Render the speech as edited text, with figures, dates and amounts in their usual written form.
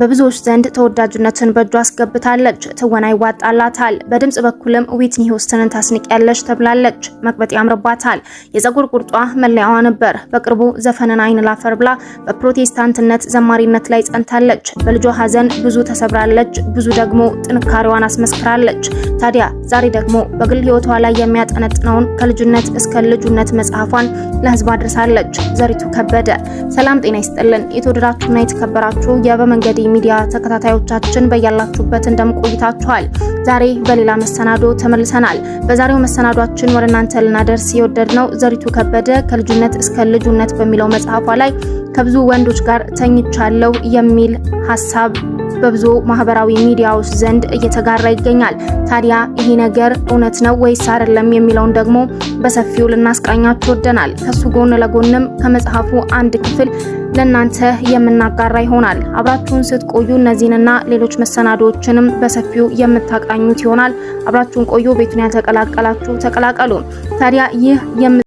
በብዙዎች ዘንድ ተወዳጅነትን በእጇ አስገብታለች። ትወና ይዋጣላታል። በድምጽ በኩልም ዊትኒ ሂውስተንን ታስንቂያለች ተብላለች። መቅበጥ ያምርባታል። የፀጉር ቁርጧ መለያዋ ነበር። በቅርቡ ዘፈንን አይን ላፈር ብላ በፕሮቴስታንትነት ዘማሪነት ላይ ጸንታለች። በልጇ ሐዘን ብዙ ተሰብራለች፣ ብዙ ደግሞ ጥንካሬዋን አስመስክራለች። ታዲያ ዛሬ ደግሞ በግል ህይወቷ ላይ የሚያጠነጥነውን ከልጅነት እስከ ልጁነት መጽሐፏን ለህዝብ አድርሳለች። ዘሪቱ ከበደ። ሰላም ጤና ይስጥልን። የተወደዳችሁና የተከበራችሁ የበመንገድ ሚዲያ ተከታታዮቻችን በያላችሁበት እንደምቆይታችኋል። ዛሬ በሌላ መሰናዶ ተመልሰናል። በዛሬው መሰናዷችን ወደ እናንተ ልናደርስ የወደድነው ዘሪቱ ከበደ ከልጅነት እስከ ልጁነት በሚለው መጽሐፏ ላይ ከብዙ ወንዶች ጋር ተኝቻለሁ የሚል ሐሳብ በብዙ ማህበራዊ ሚዲያዎች ዘንድ እየተጋራ ይገኛል። ታዲያ ይሄ ነገር እውነት ነው ወይስ አይደለም የሚለውን ደግሞ በሰፊው ልናስቃኛችሁ ወደናል። ከሱ ጎን ለጎንም ከመጽሐፉ አንድ ክፍል ለናንተ የምናጋራ ይሆናል። አብራችሁን ስትቆዩ እነዚህንና ሌሎች መሰናዶዎችንም በሰፊው የምታቃኙት ይሆናል። አብራችሁን ቆዩ። ቤቱን ያልተቀላቀላችሁ ተቀላቀሉ። ታዲያ ይህ